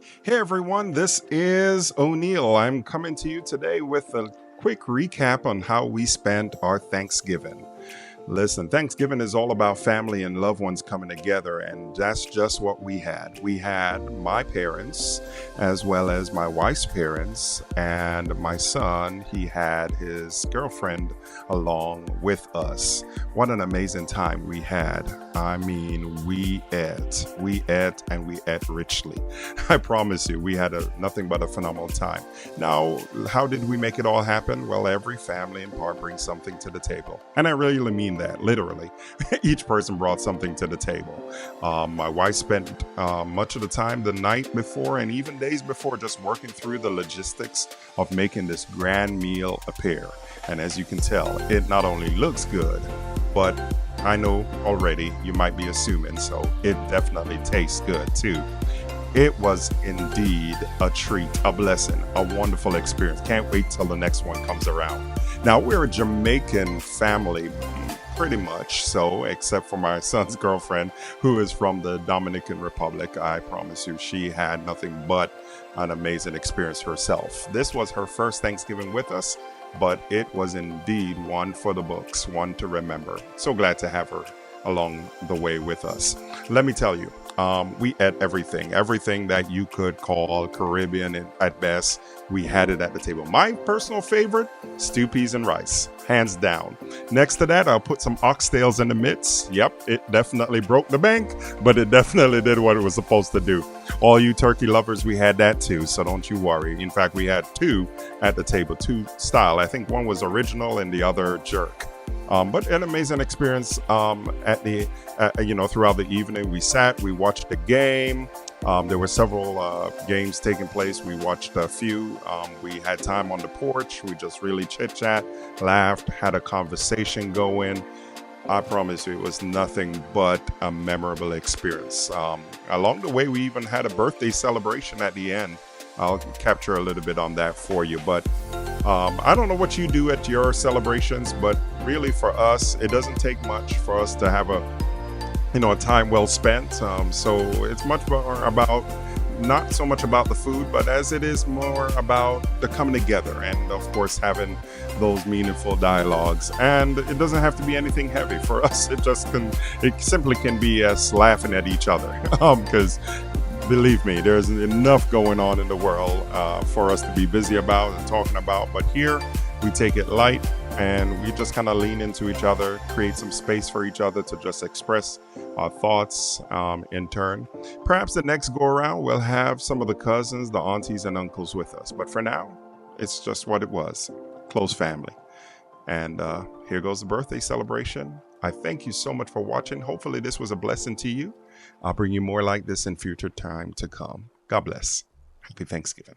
Hey everyone, this is O'Neill. I'm coming to you today with a quick recap on how we spent our Thanksgiving. Listen, Thanksgiving is all about family and loved ones coming together, and that's just what we had. We had my parents, as well as my wife's parents, and my son. He had his girlfriend along with us. What an amazing time we had. I mean, we ate, and we ate richly. I promise you, we had nothing but a phenomenal time. Now, how did we make it all happen? Well, every family in part brings something to the table. And I really mean that, literally. Each person brought something to the table. My wife spent much of the time the night before and even days before just working through the logistics of making this grand meal appear. And as you can tell, it not only looks good, but I know already you might be assuming, so it definitely tastes good too. It was indeed a treat, a blessing, a wonderful experience. Can't wait till the next one comes around. Now, we're a Jamaican family, pretty much so, except for my son's girlfriend, who is from the Dominican Republic. I promise you, she had nothing but an amazing experience herself. This was her first Thanksgiving with us, but it was indeed one for the books, one to remember. So glad to have her along the way with us. Let me tell you, we ate everything that you could call Caribbean at best. We had it at the table. My personal favorite, stew peas and rice, hands down. Next to that, I'll put some oxtails in the midst. Yep, it definitely broke the bank, but it definitely did what it was supposed to do. All you turkey lovers, we had that too, so don't you worry. In fact, we had two at the table, two style. I think one was original and the other jerk. But an amazing experience throughout the evening. We sat, we watched the game. There were several games taking place. We watched a few. We had time on the porch. We just really chit chat, laughed, had a conversation going. I promise you, it was nothing but a memorable experience. Along the way, we even had a birthday celebration at the end. I'll capture a little bit on that for you. But I don't know what you do at your celebrations, but really for us, it doesn't take much for us to have a time well spent. So it's much more about, not so much about the food, but as it is more about the coming together and of course having those meaningful dialogues. And it doesn't have to be anything heavy for us. It simply can be us laughing at each other. Because believe me, there's enough going on in the world for us to be busy about and talking about. But here we take it light and we just kind of lean into each other, create some space for each other to just express our thoughts in turn. Perhaps the next go around we'll have some of the cousins, the aunties and uncles with us. But for now, it's just what it was, close family. And here goes the birthday celebration. I thank you so much for watching. Hopefully this was a blessing to you. I'll bring you more like this in future time to come. God bless. Happy Thanksgiving.